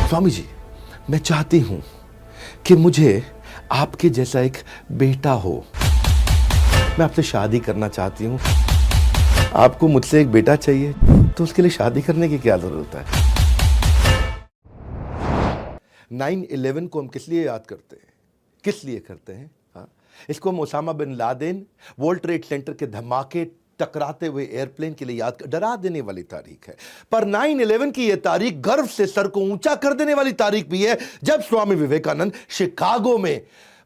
स्वामी जी, मैं चाहती हूं कि मुझे आपके जैसा एक बेटा हो। मैं आपसे शादी करना चाहती हूं। आपको मुझसे एक बेटा चाहिए, तो उसके लिए शादी करने की क्या जरूरत है? 9/11 को हम किस लिए याद करते हैं? किस लिए करते हैं? हाँ? इसको हम Osama bin Laden, World Trade Center के धमाके, टकराते हुए एयरप्लेन के लिए याद कर, डरा देने वाली तारीख है। पर 9/11 की यह तारीख गर्व से सर को ऊंचा कर देने वाली तारीख भी है, जब स्वामी विवेकानंद शिकागो में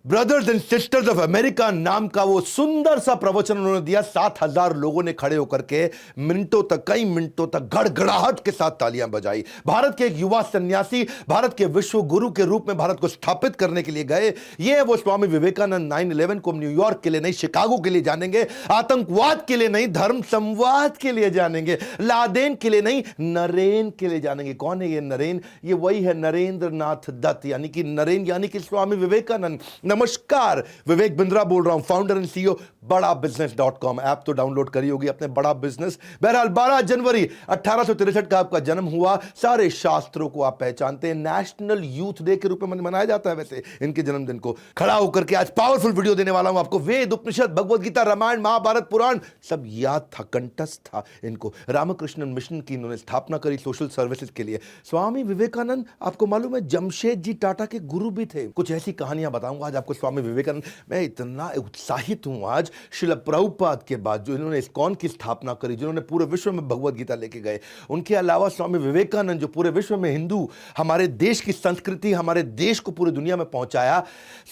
brothers and sisters of America नाम का वो सुंदर सा प्रवचन उन्होंने दिया। 7,000 लोगों ने खड़े होकर के मिनटों तक, कई मिनटों तक गड़गड़ाहट के साथ तालियां बजाई। भारत के एक युवा सन्यासी भारत के विश्व गुरु के रूप में भारत को स्थापित करने के लिए गए। ये वो स्वामी विवेकानंद। 9/11 को हम न्यूयॉर्क के लिए नहीं, शिकागो के लिए जानेंगे। आतंकवाद के लिए नहीं, धर्म संवाद के लिए जानेंगे। लादेन के लिए नहीं, नरेन के लिए जानेंगे। कौन है ये नरेन? ये वही है नरेंद्र नाथ दत्त, यानी कि नरेन यानी कि स्वामी विवेकानंद। नमस्कार, विवेक बिंद्रा बोल रहा हूं, founder and CEO badabusiness.com। App तो डाउनलोड करी होगी अपने बड़ा बिजनेस। बहरहाल 12 जनवरी 1863 का आपका जन्म हुआ। सारे शास्त्रों को आप पहचानते हैं। नेशनल यूथ डे के रूप में मनाया जाता है वैसे इनके जन्मदिन को। खड़ा होकर के आज पावरफुल वीडियो देने वाला हूं आपको। वेद, उपनिषद, भगवद गीता, रामायण, महाभारत, पुराण सब याद था, कंठस्थ था इनको। रामकृष्ण मिशन की इन्होंने स्थापना करी सोशल सर्विसेज के लिए। स्वामी विवेकानंद, आपको मालूम है, जमशेद जी टाटा के गुरु भी थे। कुछ ऐसी कहानियां बताऊंगा आज आपको स्वामी विवेकानंद। मैं इतना उत्साहित हूं आज श्रील प्रभुपाद के बाद, जो इन्होंने इस्कॉन की स्थापना करी, जिन्होंने पूरे विश्व में भगवद गीता लेके गए। उनके अलावा स्वामी विवेकानंद जो पूरे विश्व में हिंदू, हमारे देश की संस्कृति, हमारे देश को पूरी दुनिया में पहुंचाया।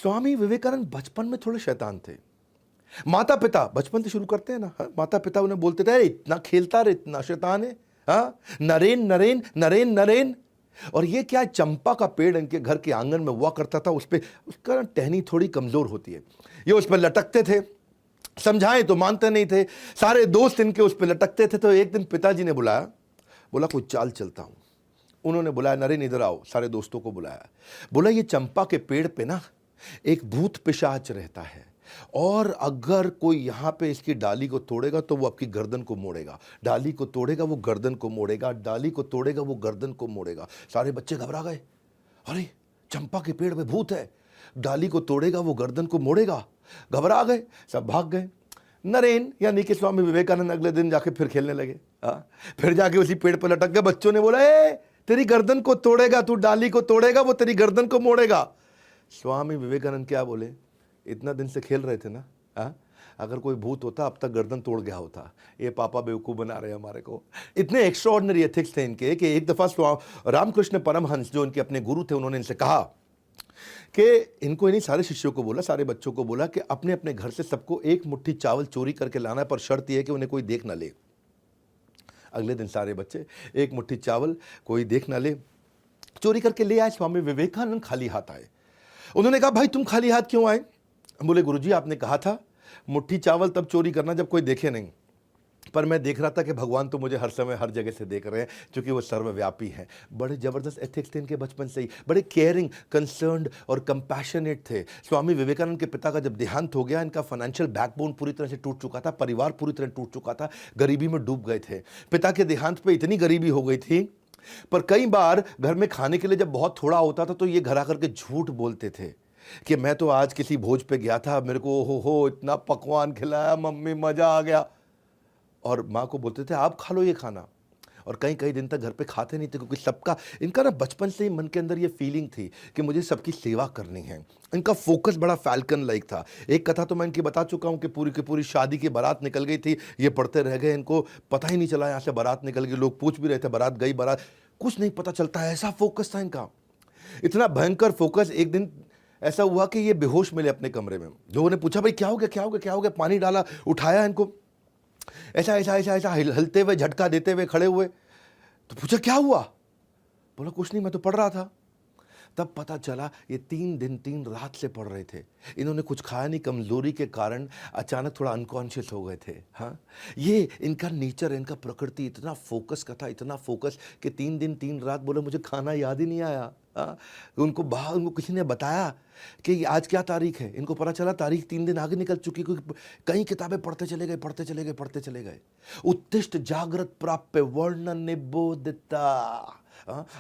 स्वामी विवेकानंद बचपन में थोड़े शैतान थे। माता पिता, बचपन से शुरू करते हैं ना, माता पिता उन्हें बोलते थे, इतना खेलता रहे, इतना शैतान है, हाँ, नरेन नरेन नरेन नरेन। और ये क्या, चंपा का पेड़ इनके घर के आंगन में हुआ करता था। उस पे उसका टहनी थोड़ी कमजोर होती है, ये उस पर लटकते थे। समझाएं तो मानते नहीं थे। सारे दोस्त इनके उस पर लटकते थे। तो एक दिन पिताजी ने बुलाया, बोला कोई चाल चलता हूं। उन्होंने बुलाया, नरेन इधर आओ। सारे दोस्तों को बुलाया, बोला ये चंपा के पेड़ पे ना एक भूत पिशाच रहता है, और अगर कोई यहां पे इसकी डाली को तोड़ेगा तो वो आपकी गर्दन को मोड़ेगा। डाली को तोड़ेगा वो गर्दन को मोड़ेगा, डाली को तोड़ेगा वो गर्दन को मोड़ेगा। सारे बच्चे घबरा गए, अरे चंपा के पेड़ पे भूत है, डाली को तोड़ेगा वो गर्दन को मोड़ेगा। घबरा गए, सब भाग गए। नरेन यानी कि स्वामी विवेकानंद अगले दिन जाके फिर खेलने लगे। फिर जाके उसी पेड़ पर लटक गए। बच्चों ने बोला, ए तेरी गर्दन को तोड़ेगा, तू डाली को तोड़ेगा वो तेरी गर्दन को मोड़ेगा। स्वामी विवेकानंद क्या बोले, इतना दिन से खेल रहे थे ना, अगर कोई भूत होता अब तक गर्दन तोड़ गया होता। ये पापा बेवकूफ बना रहे हैं हमारे को। इतने एक्स्ट्राऑर्डिनरी एथिक्स थे इनके कि एक दफा रामकृष्ण परमहंस जो इनके अपने गुरु थे, उन्होंने इनसे कहा कि इनको, इन्हीं सारे शिष्यों को बोला, सारे बच्चों को बोला कि अपने अपने घर से सबको एक मुट्ठी चावल चोरी करके लाना है, पर शर्त यह है कि उन्हें कोई देख ना ले। अगले दिन सारे बच्चे एक मुट्ठी चावल, कोई देख ना ले, चोरी करके ले आए। स्वामी विवेकानंद खाली हाथ आए। उन्होंने कहा, भाई तुम खाली हाथ क्यों आए? बोले, गुरुजी आपने कहा था मुट्ठी चावल तब चोरी करना जब कोई देखे नहीं, पर मैं देख रहा था कि भगवान तो मुझे हर समय हर जगह से देख रहे हैं, क्योंकि वो सर्वव्यापी हैं। बड़े जबरदस्त एथिक्स थे इनके बचपन से ही, बड़े केयरिंग, कंसर्न्ड और कंपैशनेट थे। स्वामी विवेकानंद के पिता का जब देहांत हो गया, इनका फाइनेंशियल बैकबोन पूरी तरह से टूट चुका था, परिवार पूरी तरह टूट चुका था, गरीबी में डूब गए थे। पिता के देहांत पे इतनी गरीबी हो गई थी, पर कई बार घर में खाने के लिए जब बहुत थोड़ा होता था तो ये घर आकर के झूठ बोलते थे कि मैं तो आज किसी भोज पे गया था, मेरे को हो इतना पकवान खिलाया मम्मी, मजा आ गया। और माँ को बोलते थे आप खा लो ये खाना, और कई कई दिन तक घर पे खाते नहीं थे, क्योंकि सबका, इनका ना बचपन से ही मन के अंदर ये फीलिंग थी कि मुझे सबकी सेवा करनी है। इनका फोकस बड़ा फैल्कन लाइक था। एक कथा तो मैं इनकी बता चुका हूँ कि पूरी की पूरी शादी की बारात निकल गई थी, ये पढ़ते रह गए, इनको पता ही नहीं चला यहाँ से बारात निकल गई। लोग पूछ भी रहे थे बारात गई, बारात, कुछ नहीं पता चलता है, ऐसा फोकस था इनका, इतना भयंकर फोकस। एक दिन ऐसा हुआ कि ये बेहोश मिले अपने कमरे में। लोगों ने पूछा, भाई क्या हो गया, क्या हो गया, क्या हो गया? पानी डाला, उठाया इनको, ऐसा ऐसा ऐसा ऐसा हिलते हुए, झटका देते हुए खड़े हुए। तो पूछा क्या हुआ? बोला कुछ नहीं, मैं तो पढ़ रहा था। तब पता चला ये 3 दिन 3 रात से पढ़ रहे थे। इन्होंने कुछ खाया नहीं, कमजोरी के कारण अचानक थोड़ा अनकॉन्शियस हो गए थे। हाँ, ये इनका नेचर, इनका प्रकृति इतना फोकस का था, इतना फोकस कि 3 दिन 3 रात, बोले मुझे खाना याद ही नहीं आया। उनको बाहर, उनको किसी ने बताया कि आज क्या तारीख है, इनको पता चला तारीख 3 दिन आगे निकल चुकी, क्योंकि कई किताबें पढ़ते चले गए, पढ़ते चले गए, पढ़ते चले गए। उत्तिष्ठ जागृत प्राप्य वर्ण निबोधिता,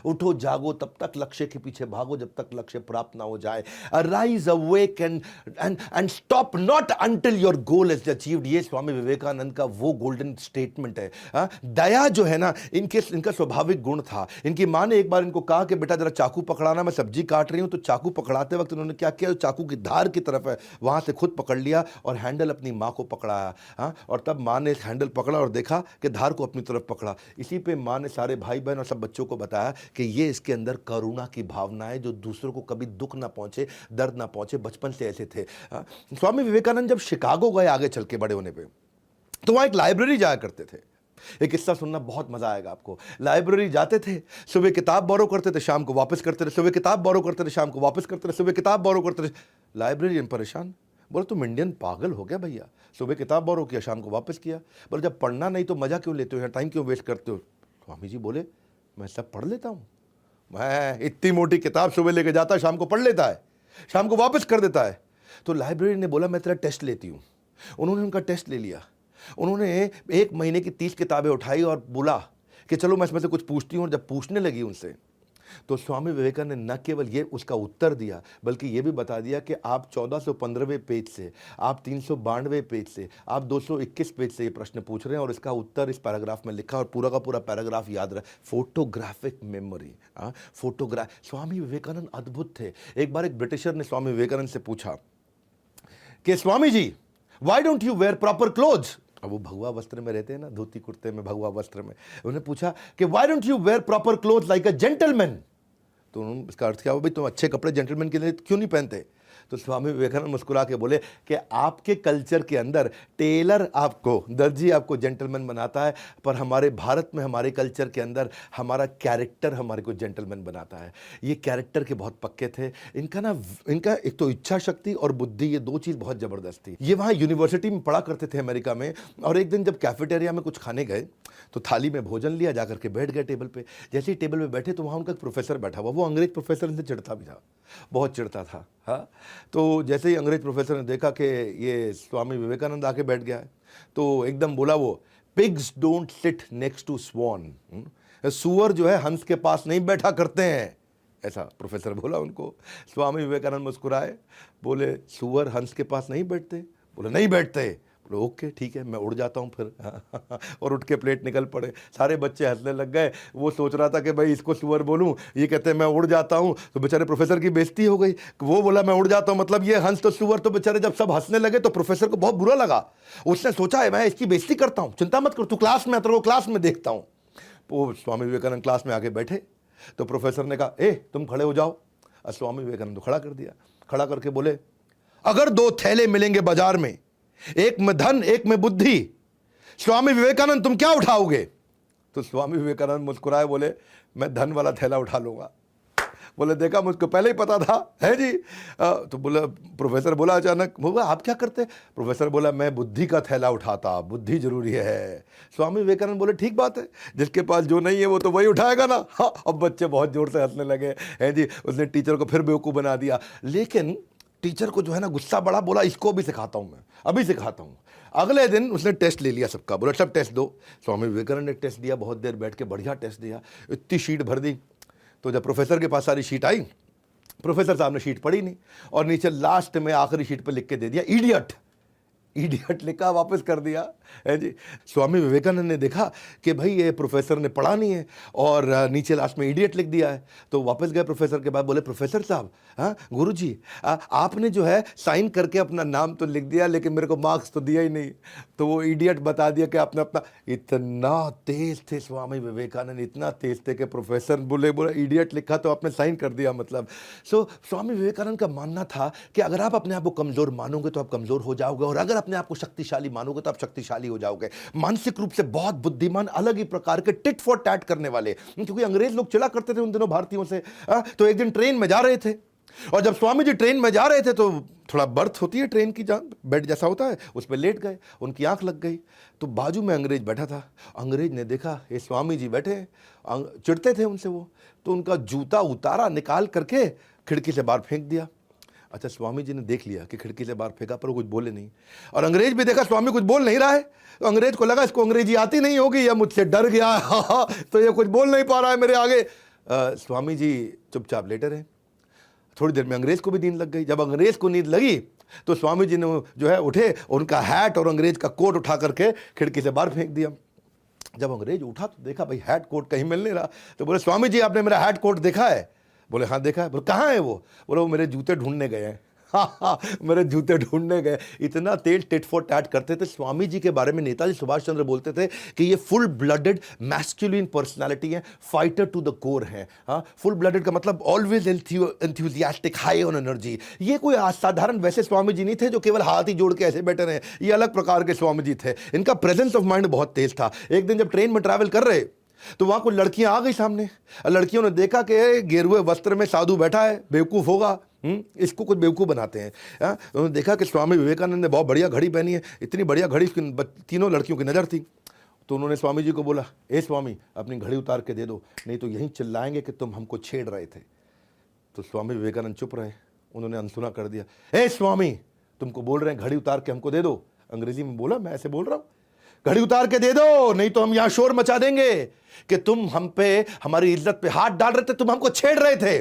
उठो जागो तब तक लक्ष्य के पीछे भागो जब तक लक्ष्य प्राप्त ना हो जाए। Rise awake and stop not until your goal is achieved. ये स्वामी विवेकानंद का वो गोल्डन स्टेटमेंट है। दया जो है ना, इनका स्वाभाविक गुण था। इनकी मां ने एक बार इनको कहा कि बेटा जरा चाकू पकड़ाना, मैं सब्जी काट रही हूं। तो चाकू पकड़ाते वक्त इन्होंने क्या किया, चाकू की धार की तरफ है वहां से खुद पकड़ लिया और हैंडल अपनी मां को पकड़ाया। और तब मां ने हैंडल पकड़ा और देखा कि धार को अपनी तरफ पकड़ा। इसी पे मां ने सारे भाई बहन और सब बच्चों को बताया कि ये इसके अंदर करुणा की भावना है, जो दूसरों को कभी दुख ना पहुंचे, दर्द ना पहुंचे, बचपन से ऐसे थे। स्वामी विवेकानंद जब शिकागो गए आगे चल के बड़े होने पे, तो वहां एक लाइब्रेरी जाया करते थे। एक किस्सा सुनना बहुत मजा आएगा आपको। लाइब्रेरी जाते थे, सुबह किताब बोरो करते थे, शाम को वापस करते थे, सुबह किताब बोरो करते थे, शाम को वापस करते थे, सुबह किताब बोरो करते थे। लाइब्रेरियन परेशान, बोले तुम इंडियन पागल हो गया भैया, सुबह किताब बोरो किया, शाम को वापस किया। बोले जब पढ़ना नहीं तो मजा क्यों लेते हो, टाइम क्यों वेस्ट करते हो। स्वामी जी बोले मैं सब पढ़ लेता हूँ, मैं इतनी मोटी किताब सुबह लेके जाता है, शाम को पढ़ लेता है, शाम को वापस कर देता है। तो लाइब्रेरी ने बोला मैं तेरा टेस्ट लेती हूँ। उन्होंने उनका टेस्ट ले लिया। उन्होंने 1 महीने की 30 किताबें उठाई और बोला कि चलो मैं इसमें से कुछ पूछती हूँ। और जब पूछने लगी उनसे, तो स्वामी विवेकानंद ने न केवल ये उसका उत्तर दिया, बल्कि ये भी बता दिया कि आप 1415वें पेज से, आप 392 पेज से, आप 221 पेज से ये प्रश्न पूछ रहे हैं और इसका उत्तर इस पैराग्राफ में लिखा। और पूरा का पूरा पैराग्राफ याद रहा। फोटोग्राफिक मेमोरी, स्वामी विवेकानंद अद्भुत थे। एक बार एक ब्रिटिशर ने स्वामी विवेकानंद से पूछा कि Swami ji why don't you wear proper clothes. अब वो भगवा वस्त्र में रहते हैं ना, धोती कुर्ते में, भगवा वस्त्र में। उन्होंने पूछा कि why don't you wear proper cloth like a gentleman. तो उन्होंने इसका अर्थ क्या हुआ, भाई तुम अच्छे कपड़े जेंटलमैन के लिए क्यों नहीं पहनते। तो स्वामी विवेकानंद मुस्कुरा के बोले कि आपके कल्चर के अंदर टेलर आपको, दर्जी आपको जेंटलमैन बनाता है, पर हमारे भारत में, हमारे कल्चर के अंदर हमारा कैरेक्टर हमारे को जेंटलमैन बनाता है। ये कैरेक्टर के बहुत पक्के थे। इनका एक तो इच्छा शक्ति और बुद्धि, ये 2 चीज़ बहुत ज़बरदस्त थी। ये वहाँ यूनिवर्सिटी में पढ़ा करते थे अमेरिका में। और एक दिन जब कैफेटेरिया में कुछ खाने गए तो थाली में भोजन लिया, जाकर के बैठ गए टेबल पे। जैसे ही टेबल पे बैठे तो वहाँ उनका एक प्रोफेसर बैठा हुआ। वो अंग्रेज प्रोफेसर इनसे चिढ़ता भी था, बहुत चिढ़ता था। हाँ, तो जैसे ही अंग्रेज प्रोफेसर ने देखा कि ये स्वामी विवेकानंद आके बैठ गया है, तो एकदम बोला वो, pigs don't sit next to swan. सुअर जो है हंस के पास नहीं बैठा करते हैं, ऐसा प्रोफेसर बोला उनको। स्वामी विवेकानंद मुस्कुराए, बोले सुअर हंस के पास नहीं बैठते। बोले नहीं बैठते। बोले ओके ठीक है, मैं उड़ जाता हूँ फिर। और उठ के प्लेट निकल पड़े। सारे बच्चे हंसने लग गए। वो सोच रहा था कि भाई इसको सुअर बोलूँ, ये कहते हैं मैं उड़ जाता हूँ। तो बेचारे प्रोफेसर की बेइज्जती हो गई। वो बोला मैं उड़ जाता हूँ, मतलब ये हंस तो सुअर। तो बेचारे जब सब हंसने लगे तो प्रोफेसर को बहुत बुरा लगा। उसने सोचा है मैं इसकी बेइज्जती करता हूँ, चिंता मत कर, तू क्लास में, तेरे को क्लास में देखता हूँ। वो स्वामी विवेकानंद क्लास में आके बैठे तो प्रोफेसर ने कहा ए तुम खड़े हो जाओ। और स्वामी विवेकानंद को खड़ा कर दिया। खड़ा करके बोले अगर 2 थैले मिलेंगे बाजार में, एक में धन एक में बुद्धि, स्वामी विवेकानंद तुम क्या उठाओगे। तो स्वामी विवेकानंद मुस्कुराए, बोले मैं धन वाला थैला उठा लूंगा। बोले देखा, मुझको पहले ही पता था, है जी। तो बोला, प्रोफेसर बोला अचानक, बोला आप क्या करते। प्रोफेसर बोला मैं बुद्धि का थैला उठाता, बुद्धि जरूरी है। स्वामी विवेकानंद बोले ठीक बात है, जिसके पास जो नहीं है वो तो वही उठाएगा ना। हाँ, अब बच्चे बहुत जोर से हंसने लगे, हैं जी। उसने टीचर को फिर बेवकूफ़ बना दिया। लेकिन टीचर को जो है ना गुस्सा बड़ा, बोला इसको भी सिखाता हूँ, मैं अभी सिखाता हूँ। अगले दिन उसने टेस्ट ले लिया सबका, बोला सब टेस्ट दो। स्वामी विवेकानंद ने टेस्ट दिया, बहुत देर बैठ के बढ़िया टेस्ट दिया, इतनी शीट भर दी। तो जब प्रोफेसर के पास सारी शीट आई, प्रोफेसर साहब ने शीट पढ़ी नहीं और नीचे लास्ट में आखिरी शीट पर लिख के दे दिया इडियट। इडियट लिखा, वापस कर दिया, है जी। स्वामी विवेकानंद ने देखा कि भाई ये प्रोफेसर ने पढ़ा नहीं है और नीचे लास्ट में इडियट लिख दिया है। तो वापस गए प्रोफेसर के पास, बोले प्रोफेसर साहब, हाँ गुरुजी, आपने जो है साइन करके अपना नाम तो लिख दिया लेकिन मेरे को मार्क्स तो दिया ही नहीं। तो वो इडियट बता दिया कि आपने अपना, इतना तेज थे स्वामी विवेकानंद, इतना तेज थे कि प्रोफेसर बोले इडियट लिखा तो आपने साइन कर दिया, मतलब। सो स्वामी विवेकानंद का मानना था कि अगर आप अपने आप को कमजोर मानोगे तो आप कमजोर हो जाओगे, और अगर अपने आप को शक्तिशाली मानोगे तो आप शक्तिशाली हो जाओगे। मानसिक रूप से बहुत बुद्धिमान, अलग ही प्रकार के टिट फॉर टैट करने वाले, क्योंकि अंग्रेज लोग चिढ़ा करते थे उन दिनों भारतीयों से। तो एक दिन ट्रेन में जा रहे थे और जब स्वामी जी ट्रेन में जा रहे थे तो थोड़ा बर्थ होती है ट्रेन की, जान बेड जैसा होता है, उस पर लेट गए, उनकी आंख लग गई। तो बाजू में अंग्रेज बैठा था। अंग्रेज ने देखा ये स्वामी जी बैठे, चिढ़ते थे उनसे वो, तो उनका जूता उतारा, निकाल करके खिड़की से बाहर फेंक दिया। अच्छा, स्वामी जी ने देख लिया कि खिड़की से बाहर फेंका, पर वो कुछ बोले नहीं। और अंग्रेज भी देखा स्वामी कुछ बोल नहीं रहा है, तो अंग्रेज को लगा इसको अंग्रेजी आती नहीं होगी या मुझसे डर गया है, तो ये कुछ बोल नहीं पा रहा है मेरे आगे। स्वामी जी चुपचाप लेटे रहे। थोड़ी देर में अंग्रेज को भी नींद लग गई। जब अंग्रेज को नींद लगी तो स्वामी जी ने जो है उठे, उनका हैट और अंग्रेज का कोट उठा करके खिड़की से बाहर फेंक दिया। जब अंग्रेज उठा तो देखा भाई हैट कोट कहीं मिल नहीं रहा, तो बोले स्वामी जी आपने मेरा हैट कोट देखा है? बोले हाँ देखा है। बोले कहाँ है वो? बोले वो मेरे जूते ढूंढने गए हैं। हाँ, मेरे जूते ढूंढने गए। इतना तेल टिट फॉर टैट करते थे। स्वामी जी के बारे में नेताजी सुभाष चंद्र बोलते थे कि ये फुल ब्लडेड मैस्कुलिन पर्सनालिटी है, फाइटर टू द कोर है। हाँ, फुल ब्लडेड का मतलब always enthusiastic, high on energy. ये कोई असाधारण वैसे स्वामी जी नहीं थे जो केवल हाथ ही जोड़ के ऐसे बैठे रहे। ये अलग प्रकार के स्वामी जी थे। इनका प्रेजेंस ऑफ माइंड बहुत तेज था। एक दिन जब ट्रेन में ट्रैवल कर रहे तो वहां कुछ लड़कियां आ गई सामने। लड़कियों ने देखा कि गेरुए वस्त्र में साधु बैठा है, बेवकूफ होगा, इसको कुछ बेवकूफ बनाते हैं। उन्होंने देखा कि स्वामी विवेकानंद ने बहुत बढ़िया घड़ी पहनी है। इतनी बढ़िया घड़ी तीनों लड़कियों की नज़र थी। तो उन्होंने स्वामी जी को बोला, ए स्वामी अपनी घड़ी उतार के दे दो, नहीं तो यहीं चिल्लाएंगे कि तुम हमको छेड़ रहे थे। तो स्वामी विवेकानंद चुप रहे। उन्होंने अनसुना कर दिया, ए स्वामी तुमको बोल रहे हैं घड़ी उतार के हमको दे दो। अंग्रेजी में बोला, मैं ऐसे बोल रहा हूँ, घड़ी उतार के दे दो, नहीं तो हम यहां शोर मचा देंगे कि तुम हम पे, हमारी इज्जत पे हाथ डाल रहे थे, तुम हमको छेड़ रहे थे।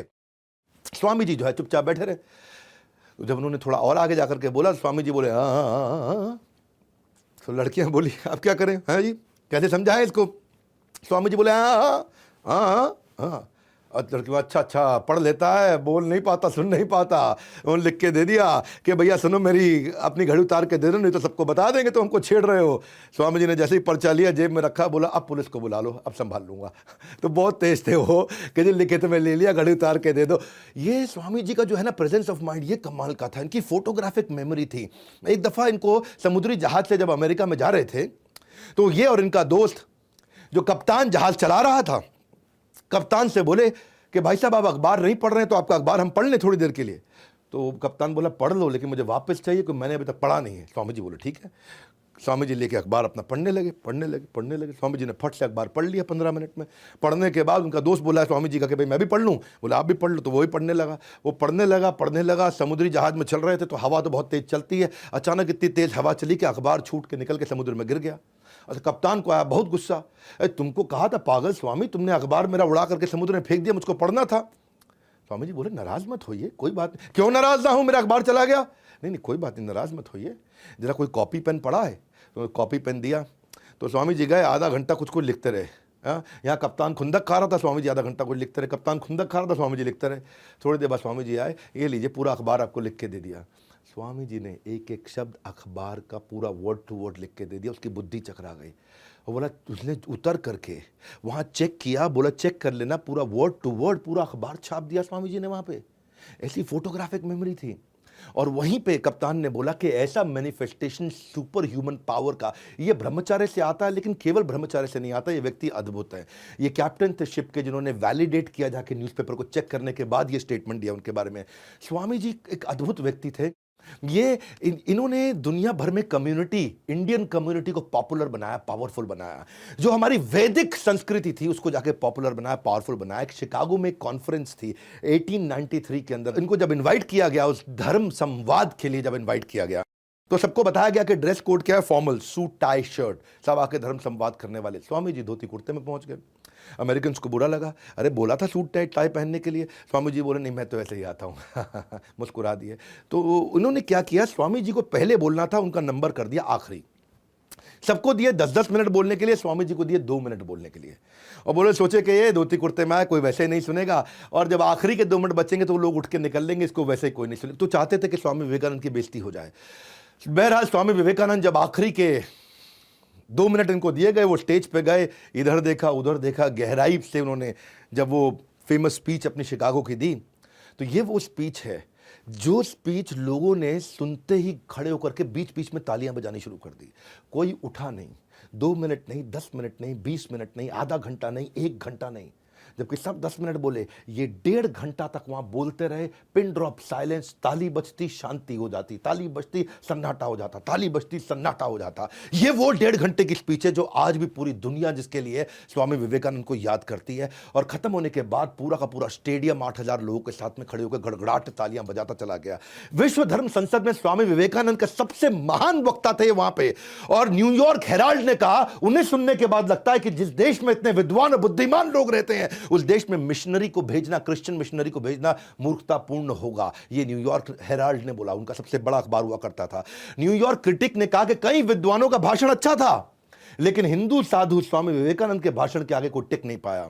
स्वामी जी जो है चुपचाप बैठे रहे। तो जब उन्होंने थोड़ा और आगे जाकर के बोला, स्वामी जी बोले हाँ। तो लड़कियां बोली आप क्या करें, हाँ जी कैसे समझाएं इसको? स्वामी जी बोले हाँ। और लड़की अच्छा पढ़ लेता है, बोल नहीं पाता, सुन नहीं पाता। उन्होंने लिख के दे दिया कि भैया सुनो, मेरी अपनी घड़ी उतार के दे दो, नहीं तो सबको बता देंगे तो हमको छेड़ रहे हो। स्वामी जी ने जैसे ही पर्चा लिया जेब में रखा, बोला अब पुलिस को बुला लो, अब संभाल लूंगा। तो बहुत तेज थे वो कि जो लिखे तो मैं ले लिया, घड़ी उतार के दे दो। ये स्वामी जी का जो है ना प्रेजेंस ऑफ माइंड, ये कमाल का था। इनकी फोटोग्राफिक मेमोरी थी। एक दफ़ा इनको समुद्री जहाज से जब अमेरिका में जा रहे थे तो ये और इनका दोस्त जो कप्तान जहाज चला रहा था, कप्तान से बोले कि भाई साहब आप अखबार नहीं पढ़ रहे हैं तो आपका अखबार हम पढ़ लें थोड़ी देर के लिए। तो कप्तान बोला पढ़ लो, लेकिन मुझे वापस चाहिए क्योंकि मैंने अभी तक पढ़ा नहीं है। स्वामी जी बोले ठीक है। स्वामी जी लेके अखबार अपना पढ़ने लगे। स्वामी जी ने फट से अखबार पढ़ लिया 15 मिनट में। पढ़ने के बाद उनका दोस्त बोला स्वामी जी का कि भाई मैं भी पढ़ लूँ। बोला आप भी पढ़ लो। तो वो भी पढ़ने लगा। वो पढ़ने लगा। समुद्री जहाज में चल रहे थे तो हवा तो बहुत तेज़ चलती है। अचानक इतनी तेज़ हवा चली कि अखबार छूट के निकल के समुद्र में गिर गया। अच्छा, कप्तान को आया बहुत गुस्सा, तुमको कहा था पागल स्वामी, तुमने अखबार मेरा उड़ा करके समुद्र में फेंक दिया, मुझको पढ़ना था। स्वामी जी बोले नाराज मत होइए, कोई बात नहीं। क्यों नाराज ना हूं, मेरा अखबार चला गया। नहीं कोई बात नहीं, नाराज मत होइए, जरा कोई कॉपी पेन पड़ा है? तो कॉपी पेन दिया। तो स्वामी जी गए, आधा घंटा कुछ लिखते रहे। यहाँ कप्तान खुंदक खा रहा था, स्वामी जी आधा घंटा कुछ लिखते रहे। कप्तान खुंदक खा रहा था, स्वामी जी लिखते रहे। थोड़ी देर बाद स्वामी जी आए, ये लीजिए पूरा अखबार आपको लिख के दे दिया। स्वामी जी ने एक एक शब्द अखबार का पूरा वर्ड टू वर्ड लिख के दे दिया। उसकी बुद्धि चकरा गई। वो बोला उसने उतर करके वहाँ चेक किया, बोला चेक कर लेना, पूरा वर्ड टू वर्ड पूरा अखबार छाप दिया स्वामी जी ने वहाँ पे। ऐसी फोटोग्राफिक मेमोरी थी। और वहीं पे कप्तान ने बोला कि ऐसा मैनिफेस्टेशन सुपर ह्यूमन पावर का ये ब्रह्मचार्य से आता है, लेकिन केवल ब्रह्मचार्य से नहीं आता। ये व्यक्ति अद्भुत है। ये कैप्टन थे शिप के, जिन्होंने वैलिडेट किया जाके न्यूज़पेपर को चेक करने के बाद ये स्टेटमेंट दिया उनके बारे में। स्वामी जी एक अद्भुत व्यक्ति थे। ये इन्होंने दुनिया भर में कम्युनिटी, इंडियन कम्युनिटी को पॉपुलर बनाया, पावरफुल बनाया। जो हमारी वैदिक संस्कृति थी उसको जाके पॉपुलर बनाया, पावरफुल बनाया। एक शिकागो में कॉन्फ्रेंस थी 1893 के अंदर। इनको जब इनवाइट किया गया, उस धर्म संवाद के लिए जब इनवाइट किया गया, तो सबको बताया गया कि ड्रेस कोड क्या है, फॉर्मल सूट टाई शर्ट, सब आके धर्म संवाद करने वाले। स्वामी जी धोती कुर्ते में पहुंच गए। अमेरिकन को बुरा लगा, अरे बोला था सूट टाई पहनने के लिए। स्वामी जी बोले नहीं मैं तो ऐसे ही आता हूँ। मुस्कुरा दिए। तो उन्होंने क्या किया, स्वामी जी को पहले बोलना था, उनका नंबर कर दिया आखिरी। सबको दिए 10-10 मिनट बोलने के लिए, स्वामी जी को दिए 2 मिनट बोलने के लिए। और बोले सोचे कि ये धोती कुर्ते में आए, कोई वैसे ही नहीं सुनेगा, और जब आखिरी के 2 मिनट बचेंगे तो लोग उठ के निकल लेंगे, इसको वैसे ही कोई नहीं सुनेगा। तो चाहते थे कि स्वामी विवेकानंद की बेइज्जती हो जाए। बहरहाल स्वामी विवेकानंद जब आखिरी के 2 मिनट इनको दिए गए, वो स्टेज पे गए, इधर देखा उधर देखा, गहराई से उन्होंने जब वो फेमस स्पीच अपनी शिकागो की दी, तो ये वो स्पीच है जो स्पीच लोगों ने सुनते ही खड़े होकर के बीच बीच में तालियां बजानी शुरू कर दी। कोई उठा नहीं। 2 मिनट नहीं, 10 मिनट नहीं, 20 मिनट नहीं, आधा घंटा नहीं, 1 घंटा नहीं, जबकि सब 10 मिनट बोले, ये 1.5 घंटा तक वहां बोलते रहे। पिन ड्रॉप साइलेंस, ताली बजती शांति हो जाती, ताली बजती सन्नाटा हो जाता, ताली बजती सन्नाटा हो जाता। ये वो 1.5 घंटे की स्पीच है जो आज भी पूरी दुनिया जिसके लिए स्वामी विवेकानंद को याद करती है। और खत्म होने के बाद पूरा का पूरा स्टेडियम 8000 लोगों के साथ में खड़े होकर गड़गड़ाहट तालियां बजाता चला गया। विश्व धर्म संसद में स्वामी विवेकानंद के सबसे महान वक्ता थे वहां पे। और न्यूयॉर्क हेराल्ड ने कहा, उन्हें सुनने के बाद लगता है कि जिस देश में इतने विद्वान और बुद्धिमान लोग रहते हैं, उस देश में मिशनरी को भेजना, क्रिश्चियन मिशनरी को भेजना मूर्खतापूर्ण होगा। ये न्यूयॉर्क हेराल्ड ने बोला, उनका सबसे बड़ा अखबार हुआ करता था। न्यूयॉर्क क्रिटिक ने कहा कि कई विद्वानों का भाषण अच्छा था, लेकिन हिंदू साधु स्वामी विवेकानंद के भाषण के आगे कोई टिक नहीं पाया।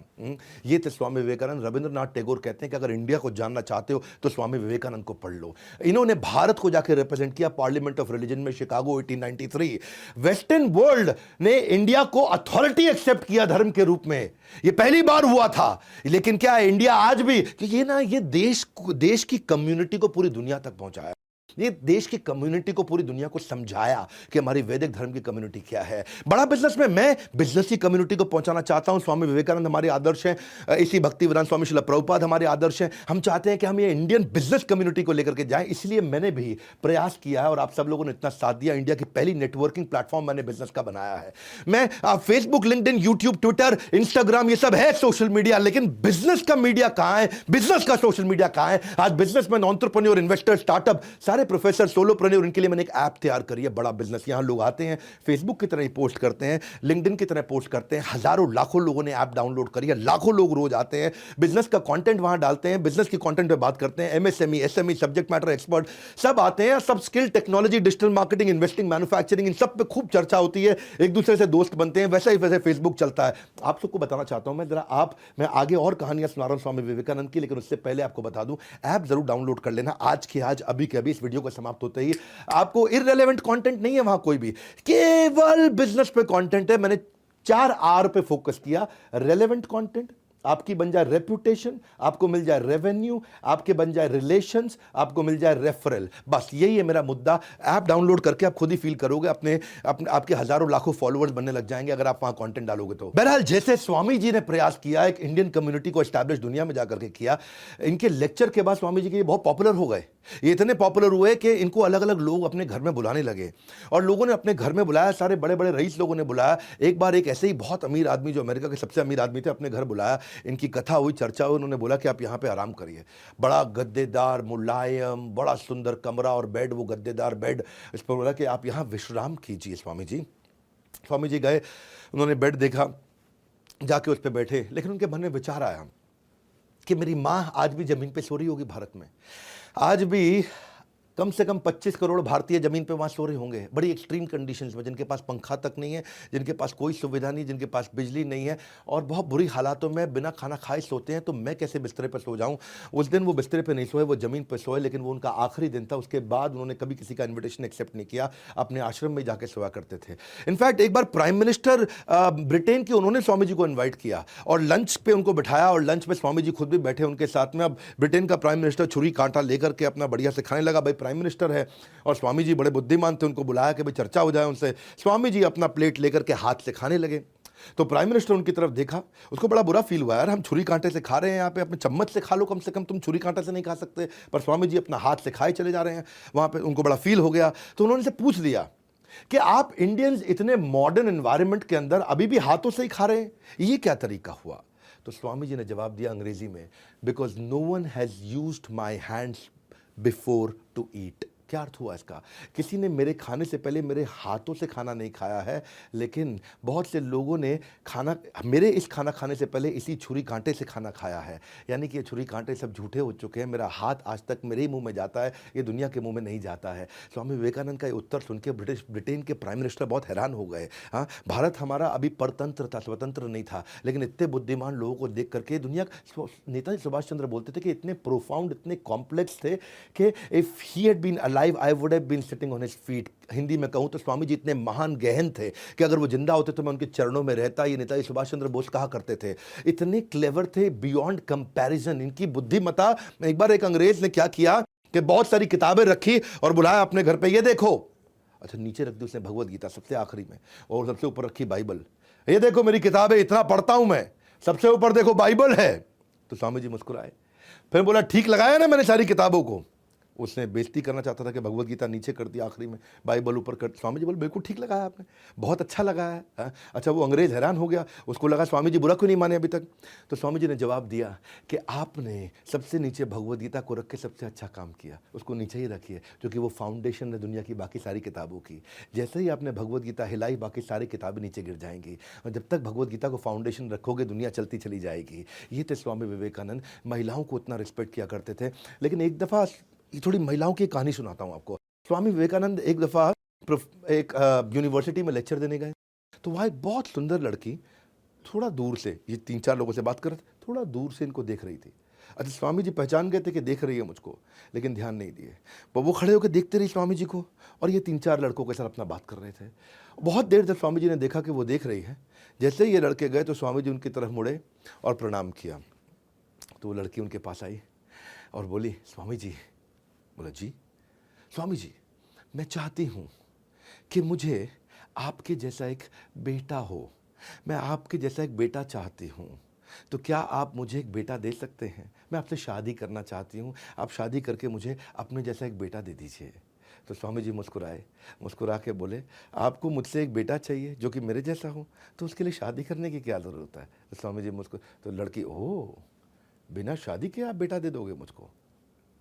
ये थे स्वामी विवेकानंद। रविंद्रनाथ टैगोर कहते हैं कि अगर इंडिया को जानना चाहते हो तो स्वामी विवेकानंद को पढ़ लो। इन्होंने भारत को जाकर रिप्रेजेंट किया पार्लियामेंट ऑफ रिलीजन में, शिकागो 1893। वेस्टर्न वर्ल्ड ने इंडिया को अथॉरिटी एक्सेप्ट किया धर्म के रूप में, ये पहली बार हुआ था। लेकिन क्या है, इंडिया आज भी, ये देश की कम्युनिटी को पूरी दुनिया तक पहुंचाया, ये देश की कम्युनिटी को पूरी दुनिया को समझाया कि हमारी वैदिक धर्म की कम्युनिटी क्या है। बड़ा बिजनेस में मैं बिजनेस की कम्युनिटी को पहुंचाना चाहता हूं। स्वामी विवेकानंद हमारे आदर्श हैं, इसी भक्तिवेदांत स्वामी श्रील प्रभुपाद हमारे आदर्श हैं। हम चाहते हैं कि हम ये इंडियन बिजनेस कम्युनिटी को लेकर के जाएं, इसलिए मैंने भी प्रयास किया है और आप सब लोगों ने इतना साथ दिया। इंडिया की पहली नेटवर्किंग प्लेटफॉर्म मैंने बिजनेस का बनाया है। मैं Facebook, LinkedIn, YouTube, Twitter, Instagram, ये सब है सोशल मीडिया, लेकिन बिजनेस का मीडिया कहां है, बिजनेस का सोशल मीडिया कहां है? आज बिजनेसमैन, एंटरप्रेन्योर, इन्वेस्टर, स्टार्टअप, सारे प्रोफेसर, सोलोप्रेन्योर, इनके लिए मैंने एक ऐप तैयार करी है, बड़ा बिजनेस। यहां लोग आते हैं, फेसबुक की तरह ही पोस्ट करते हैं, लिंक्डइन की तरह पोस्ट करते हैं। हजारों लाखों लोगों ने ऐप डाउनलोड करी है, लाखों लोग रोज आते हैं, बिजनेस का कंटेंट वहां डालते हैं, बिजनेस की कंटेंट पे बात करते हैं। MSME, SME, subject matter expert सब आते हैं, सब skill, technology, digital marketing, investing, manufacturing, इन सब पे खूब चर्चा होती है, एक दूसरे से दोस्त बनते हैं। वैसे फेसबुक चलता है। आप सबको बताना चाहता हूं मैं आगे और कहानियां सुना रहा हूं स्वामी विवेकानंद की, लेकिन उससे पहले आपको बता दूं, ऐप जरूर डाउनलोड कर लेना आज के आज, अभी के अभी, इस वीडियो को समाप्त होते ही। आपको इररिलेवेंट कंटेंट नहीं है वहां कोई भी, केवल बिजनेस पे कंटेंट है। मैंने 4 आर पे फोकस किया। रेलेवेंट कंटेंट, आपकी बन जाए रेप्यूटेशन, आपको मिल जाए रेवेन्यू, आपके बन जाए रिलेशंस, आपको मिल जाए रेफरल। बस यही है मेरा मुद्दा। ऐप डाउनलोड करके आप खुद ही फील करोगे, आपके हजारों लाखों फॉलोअर्स बनने लग जाएंगे अगर आप वहां कंटेंट डालोगे तो। बहरहाल, जैसे स्वामी जी ने प्रयास किया, एक इंडियन कम्युनिटी को एस्टैब्लिश दुनिया में जाकर के किया, इनके लेक्चर के बाद स्वामी जी के बहुत पॉपुलर हो गए। ये इतने पॉपुलर हुए कि इनको अलग अलग लोग अपने घर में बुलाने लगे, और लोगों ने अपने घर में बुलाया, सारे बड़े बड़े रईस लोगों ने बुलाया। एक बार एक ऐसे ही बहुत अमीर आदमी, जो अमेरिका के सबसे अमीर आदमी थे, अपने घर बुलाया। इनकी कथा हुई, चर्चा हुई, उन्होंने बोला कि आप यहाँ पे आराम करिए। बड़ा गद्देदार, मुलायम, बड़ा सुंदर कमरा और बेड, वो गद्देदार बेड, इस पर बोला कि आप यहाँ विश्राम कीजिए स्वामी जी। स्वामी जी गए, उन्होंने बेड देखा, जाके उस पर बैठे, लेकिन उनके मन में विचार आया कि मेरी माँ आज भी जमीन पे सो रही होगी भारत में, आज भी कम से कम 25 करोड़ भारतीय जमीन पे वहाँ सो रहे होंगे, बड़ी एक्सट्रीम कंडीशंस में, जिनके पास पंखा तक नहीं है, जिनके पास कोई सुविधा नहीं, जिनके पास बिजली नहीं है, और बहुत बुरी हालातों में बिना खाना खाए सोते हैं। तो मैं कैसे बिस्तरे पर सो जाऊँ? उस दिन वो बिस्तरे पर नहीं सोए, वो ज़मीन पर सोए, लेकिन वो उनका आखिरी दिन था। उसके बाद उन्होंने कभी किसी का इन्विटेशन एक्सेप्ट नहीं किया, अपने आश्रम में जाकर सोया करते थे। इनफैक्ट एक बार प्राइम मिनिस्टर ब्रिटेन के, उन्होंने स्वामी जी को इन्वाइट किया और लंच पे उनको बिठाया, और लंच में स्वामी जी खुद भी बैठे उनके साथ में। अब ब्रिटेन का प्राइम मिनिस्टर छुरी कांटा लेकर के अपना बढ़िया से खाने लगा, भाई प्राइम मिनिस्टर है, और स्वामी जी बड़े बुद्धिमान थे, उनको बुलाया कि भाई चर्चा हो जाए उनसे। स्वामी जी अपना प्लेट लेकर के हाथ से खाने लगे, तो प्राइम मिनिस्टर उनकी तरफ देखा, उसको बड़ा बुरा फील हुआ, यार हम छुरी कांटे से खा रहे हैं यहाँ पे, अपने चम्मच से खा लो कम से कम, तुम छुरी कांटे से नहीं खा सकते। पर स्वामी जी अपना हाथ से खाए चले जा रहे हैं वहाँ पे, उनको बड़ा फील हो गया। तो उन्होंने से पूछ लिया कि आप इंडियंस इतने मॉडर्न एनवायरनमेंट के अंदर अभी भी हाथों से ही खा रहे हैं, ये क्या तरीका हुआ? तो स्वामी जी ने जवाब दिया अंग्रेजी में, because no one has used my hands before to eat. क्या अर्थ हुआ इसका? किसी ने मेरे खाने से पहले मेरे हाथों से खाना नहीं खाया है, लेकिन बहुत से लोगों ने मेरे इस खाना खाने से पहले इसी छुरी कांटे से खाना खाया है। यानी कि ये छुरी कांटे सब झूठे हो चुके हैं, मेरा हाथ आज तक मेरे ही मुंह में जाता है, ये दुनिया के मुंह में नहीं जाता है। स्वामी विवेकानंद का ये उत्तर सुन के ब्रिटेन के प्राइम मिनिस्टर बहुत हैरान हो गए। हाँ, भारत हमारा अभी परतंत्र था, स्वतंत्र नहीं था, लेकिन इतने बुद्धिमान लोगों को देख करके दुनिया, नेताजी सुभाष चंद्र बोलते थे कि इतने प्रोफाउंड, इतने कॉम्प्लेक्स थे कि if he had been I would have been sitting on his feet। Hindi में कहूं तो स्वामी जी इतने महान गहन थे कि अगर वो जिंदा होते तो मैं उनके चरणों में रहता। ये नेताजी सुभाष चंद्र बोस कहा करते थे, इतने क्लेवर थे बियॉन्ड कंपैरिजन, इनकी बुद्धिमत्ता। एक बार एक अंग्रेज ने क्या किया कि बहुत सारी किताबें रखी और बुलाया अपने घर पे, ये देखो। अच्छा, नीचे रख दी उसने भगवत गीता सबसे आखिरी में, और सबसे ऊपर रखी बाइबल। ये देखो मेरी किताबें, इतना पढ़ता हूं मैं, सबसे ऊपर देखो बाइबल है। तो स्वामी जी मुस्कुराए, फिर बोला ठीक लगाया ना मैंने सारी किताबों को? उसने बेइज्जती करना चाहता था कि भगवत गीता नीचे कर दी आखिरी में, बाइबल ऊपर कर। स्वामी जी बोले बिल्कुल ठीक लगा है आपने, बहुत अच्छा लगा है। हाँ? अच्छा, वो अंग्रेज़ हैरान हो गया, उसको लगा स्वामी जी बुरा क्यों नहीं माने अभी तक। तो स्वामी जी ने जवाब दिया कि आपने सबसे नीचे भगवत गीता को रख के सबसे अच्छा काम किया, उसको नीचे ही रखिए, क्योंकि वो फाउंडेशन है दुनिया की बाकी सारी किताबों की। जैसे ही आपने भगवत गीता हिलाई, बाकी सारी किताबें नीचे गिर जाएंगी, और जब तक भगवत गीता को फाउंडेशन रखोगे दुनिया चलती चली जाएगी। ये थे स्वामी विवेकानंद, महिलाओं को उतना रिस्पेक्ट किया करते थे। लेकिन एक दफ़ा ये थोड़ी महिलाओं की कहानी सुनाता हूँ आपको। स्वामी विवेकानंद एक दफ़ा एक यूनिवर्सिटी में लेक्चर देने गए, तो वहाँ एक बहुत सुंदर लड़की थोड़ा दूर से, ये 3-4 लोगों से बात कर रहे थे, थोड़ा दूर से इनको देख रही थी। अच्छा, स्वामी जी पहचान गए थे कि देख रही है मुझको, लेकिन ध्यान नहीं दिए। पर वो खड़े होकर देखते रही स्वामी जी को, और ये 3-4 लड़कों के साथ अपना बात कर रहे थे। बहुत देर तक स्वामी जी ने देखा कि वो देख रही है। जैसे ही ये लड़के गए तो स्वामी जी उनकी तरफ मुड़े और प्रणाम किया। तो वो लड़की उनके पास आई और बोली, स्वामी जी। बोला जी। स्वामी जी, मैं चाहती हूँ कि मुझे आपके जैसा एक बेटा हो, मैं आपके जैसा एक बेटा चाहती हूँ, तो क्या आप मुझे एक बेटा दे सकते हैं? मैं आपसे शादी करना चाहती हूँ, आप शादी करके मुझे अपने जैसा एक बेटा दे दीजिए। तो स्वामी जी मुस्कुराए, मुस्कुरा के बोले, आपको मुझसे एक बेटा चाहिए जो कि मेरे जैसा हो, तो उसके लिए शादी करने की क्या ज़रूरत है? तो स्वामी जी तो लड़की, ओह, बिना शादी के आप बेटा दे दोगे मुझको?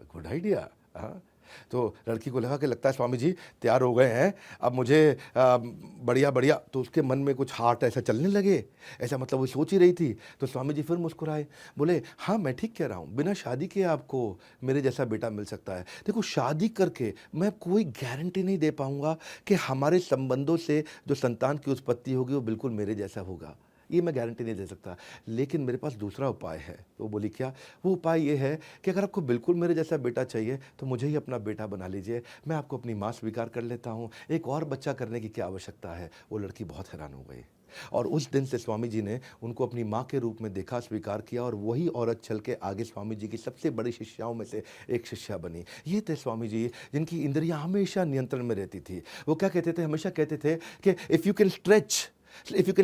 Good idea. हाँ, तो लड़की को लगा कि लगता है स्वामी जी तैयार हो गए हैं, अब मुझे बढ़िया बढ़िया। तो उसके मन में कुछ हार्ट ऐसा चलने लगे, ऐसा मतलब वो सोच ही रही थी। तो स्वामी जी फिर मुस्कुराए, बोले हाँ मैं ठीक कह रहा हूँ, बिना शादी के आपको मेरे जैसा बेटा मिल सकता है। देखो, शादी करके मैं कोई गारंटी नहीं दे पाऊँगा कि हमारे संबंधों से जो संतान की उत्पत्ति होगी वो बिल्कुल मेरे जैसा होगा, ये मैं गारंटी नहीं दे सकता, लेकिन मेरे पास दूसरा उपाय है। वो बोली क्या? वो उपाय ये है कि अगर आपको बिल्कुल मेरे जैसा बेटा चाहिए तो मुझे ही अपना बेटा बना लीजिए, मैं आपको अपनी माँ स्वीकार कर लेता हूँ, एक और बच्चा करने की क्या आवश्यकता है। वो लड़की बहुत हैरान हो गई, और उस दिन से स्वामी जी ने उनको अपनी माँ के रूप में देखा, स्वीकार किया, और वही औरत चल के आगे स्वामी जी की सबसे बड़ी शिष्याओं में से एक शिष्या बनी। ये थे स्वामी जी, जिनकी इंद्रियां हमेशा नियंत्रण में रहती थी। वो क्या कहते थे? हमेशा कहते थे कि if you can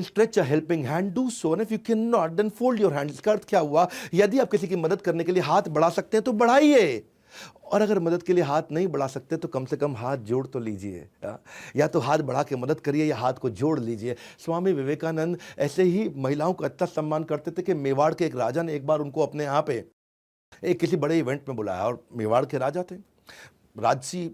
stretch a helping hand, do so, and if you can not then fold your hand. इसका अर्थ क्या हुआ? यदि आप किसी की मदद करने के लिए हाथ बढ़ा सकते हैं तो बढ़ाइए, और अगर मदद के लिए हाथ नहीं बढ़ा सकते तो कम से कम हाथ जोड़ तो लीजिए। या तो हाथ बढ़ा के मदद करिए या हाथ को जोड़ लीजिए। स्वामी विवेकानंद ऐसे ही महिलाओं का इतना सम्मान करते थे कि मेवाड़ के एक राजा ने एक बार उनको अपने यहाँ पे एक किसी बड़े इवेंट में बुलाया, और मेवाड़ के राजा थे, राजसी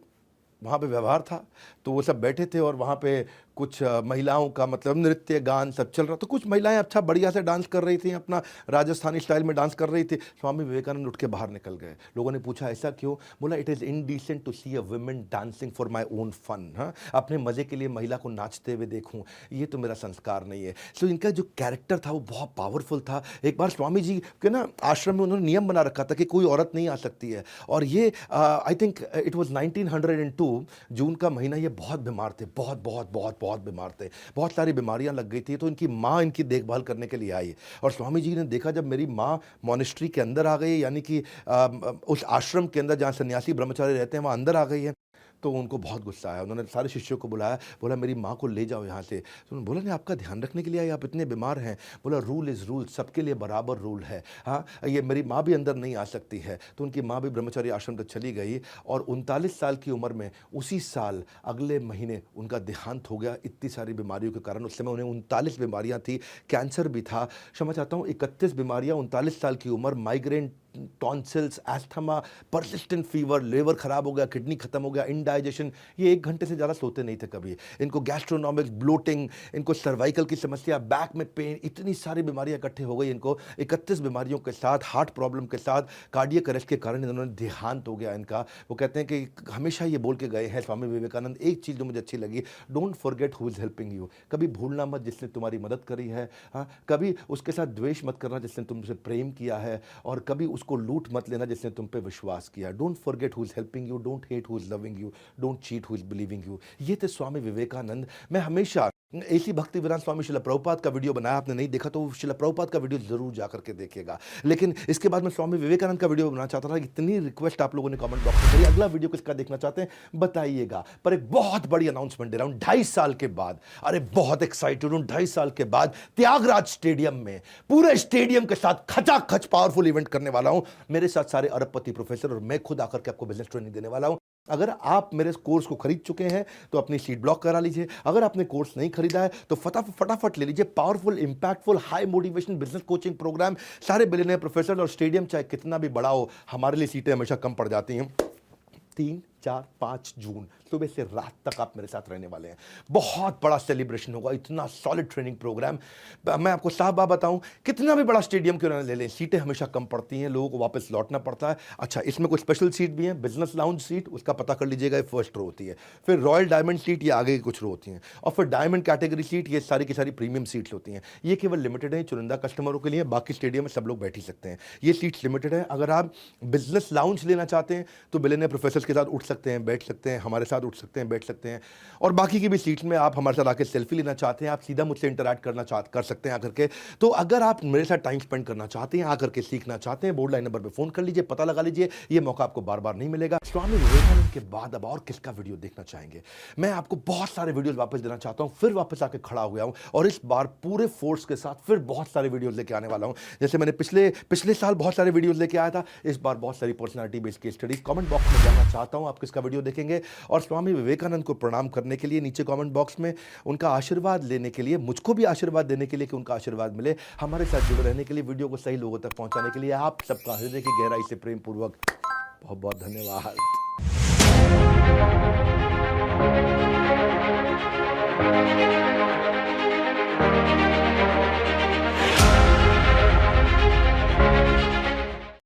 वहाँ पे व्यवहार था, तो वो सब बैठे थे, और वहाँ पे कुछ महिलाओं का मतलब नृत्य गान सब चल रहा। तो कुछ महिलाएं अच्छा बढ़िया से डांस कर रही थी, अपना राजस्थानी स्टाइल में डांस कर रही थी। स्वामी विवेकानंद उठ के बाहर निकल गए। लोगों ने पूछा ऐसा क्यों? बोला, it is indecent to see a women dancing for my own fun. हाँ, अपने मज़े के लिए महिला को नाचते हुए देखूँ, ये तो मेरा संस्कार नहीं है। सो इनका जो कैरेक्टर था वो बहुत पावरफुल था। एक बार स्वामी जी के ना आश्रम में उन्होंने नियम बना रखा था कि कोई औरत नहीं आ सकती है, और ये आई थिंक इट वॉज 1902 जून का महीना। ये बहुत बीमार थे, बहुत बहुत बहुत बहुत बीमार थे, बहुत सारी बीमारियां लग गई थी। तो इनकी माँ इनकी देखभाल करने के लिए आई, और स्वामी जी ने देखा जब मेरी माँ मॉनेस्ट्री के अंदर आ गई, यानी कि उस आश्रम के अंदर जहाँ सन्यासी ब्रह्मचारी रहते हैं वहाँ अंदर आ गई है, तो उनको बहुत गुस्सा आया। उन्होंने सारे शिष्यों को बुलाया, बोला मेरी माँ को ले जाओ यहाँ से। तो उन्होंने बोला नहीं, आपका ध्यान रखने के लिए आई, आप इतने बीमार हैं। बोला रूल इज़ रूल, सबके लिए बराबर रूल है। हाँ, ये मेरी माँ भी अंदर नहीं आ सकती है। तो उनकी माँ भी ब्रह्मचारी आश्रम तक चली गई, और 39 साल की उम्र में उसी साल अगले महीने उनका देहांत हो गया इतनी सारी बीमारियों के कारण। उस समय उन्हें 39 बीमारियाँ थी, कैंसर भी था, क्षमा चाहता हूँ 31 बीमारियाँ, 39 साल की उम्र, migraine, tonsils, asthma, persistent fever, liver खराब हो गया, किडनी खत्म हो गया, इंडाइजेशन। ये 1 घंटे से ज़्यादा सोते नहीं थे कभी। इनको गैस्ट्रोनॉमिक्स, ब्लोटिंग, इनको सर्वाइकल की समस्या, बैक में पेन, इतनी सारी बीमारियां इकट्ठे हो गई इनको। 31 बीमारियों के साथ, हार्ट प्रॉब्लम के साथ, कार्डियक अरेस्ट के कारण इन्होंने देहांत हो गया इनका। वो कहते हैं कि हमेशा ये बोल के गए हैं स्वामी विवेकानंद, एक चीज़ जो मुझे अच्छी लगी, don't forget who is helping you. कभी भूलना मत जिसने तुम्हारी मदद करी है। हाँ, कभी उसके साथ द्वेष मत करना जिसने तुमसे प्रेम किया है, और कभी उसको लूट मत लेना जिसने तुम पे विश्वास किया। Don't forget who is helping you, don't hate who is loving you, don't cheat who is believing you. ये थे स्वामी विवेकानंद। मैं हमेशा ऐसी भक्ति विरान स्वामी शिला प्रभुपाद का वीडियो बनाया, आपने नहीं देखा तो शिला प्रभुपाद का वीडियो जरूर जाकर के देखिएगा। लेकिन इसके बाद मैं स्वामी विवेकानंद का वीडियो बनाना चाहता था। इतनी रिक्वेस्ट आप लोगों ने कमेंट बॉक्स में करी, अगला वीडियो किसका देखना चाहते हैं बताइएगा। पर एक बहुत बड़ी अनाउंसमेंट दे रहा हूं, 2.5 साल के बाद, अरे बहुत एक्साइटेड हूं, 2.5 साल के बाद त्यागराज स्टेडियम में पूरे स्टेडियम के साथ खचाखच पावरफुल इवेंट करने वाला हूं। मेरे साथ सारे अरबपति प्रोफेसर और मैं खुद आकर के आपको बिजनेस ट्रेनिंग देने वाला हूं। अगर आप मेरे कोर्स को खरीद चुके हैं तो अपनी सीट ब्लॉक करा लीजिए। अगर आपने कोर्स नहीं खरीदा है तो फटाफट ले लीजिए। Powerful, impactful, high motivation business coaching programme, सारे बिलियनियर प्रोफेसर, और स्टेडियम चाहे कितना भी बड़ा हो, हमारे लिए सीटें हमेशा कम पड़ जाती हैं। 3, 4, 5 जून सुबह से रात तक आप मेरे साथ रहने वाले हैं। बहुत बड़ा सेलिब्रेशन होगा, इतना सॉलिड ट्रेनिंग प्रोग्राम। मैं आपको साफ बात बताऊं, कितना भी बड़ा स्टेडियम क्यों ना ले लें, सीटें हमेशा कम पड़ती हैं, लोगों को वापस लौटना पड़ता है। अच्छा, इसमें कुछ स्पेशल सीट भी हैं। बिजनेस लाउंज सीट, उसका पता कर लीजिएगा, ये फर्स्ट रो होती है। फिर रॉयल डायमंड सीट, ये आगे की कुछ रो होती हैं। और फिर डायमंड कैटेगरी सीट, ये सारी की सारी प्रीमियम सीट्स होती हैं। ये केवल लिमिटेड है, चुनिंदा कस्टमरों के लिए। बाकी स्टेडियम में सब लोग बैठ ही सकते हैं, ये सीट्स लिमिटेड है। अगर आप बिजनेस लाउंज लेना चाहते हैं तो बिलियनियर प्रोफेसर के साथ उठ सकते हैं, बैठ सकते हैं, हमारे साथ उठ सकते हैं, बैठ सकते हैं। और बाकी की भी सीट्स में आप हमारे साथ आकर सेल्फी लेना चाहते हैं, आप सीधा मुझसे इंटरैक्ट करना कर सकते हैं आकर के। तो अगर आप मेरे साथ टाइम स्पेंड करना चाहते हैं, आकर के सीखना चाहते हैं, बोर्ड लाइन नंबर पे फोन कर लीजिए, पता लगा लीजिए। ये मौका आपको बार बार नहीं मिलेगा। स्वामी विवेकानंद के बाद अब और किसका वीडियो देखना चाहेंगे? मैं आपको बहुत सारे वीडियोस वापस देना चाहता हूं, फिर वापस आके खड़ा हुआ हूं, और इस बार पूरे फोर्स के साथ फिर बहुत सारे वीडियोस लेके आने वाला हूं। जैसे मैंने पिछले साल बहुत सारे वीडियोस लेके आया था, इस बार बहुत सारी personality based case studies. Comment box में जानना चाहता हूं आप किसका वीडियो देखेंगे। और स्वामी विवेकानंद को प्रणाम करने के लिए नीचे कमेंट बॉक्स में उनका आशीर्वाद लेने के लिए, मुझको भी आशीर्वाद देने के लिए कि उनका आशीर्वाद मिले, हमारे साथ जुड़े रहने के लिए, वीडियो को सही लोगों तक पहुंचाने के लिए आप सबका हृदय की गहराई से प्रेम पूर्वक बहुत बहुत धन्यवाद।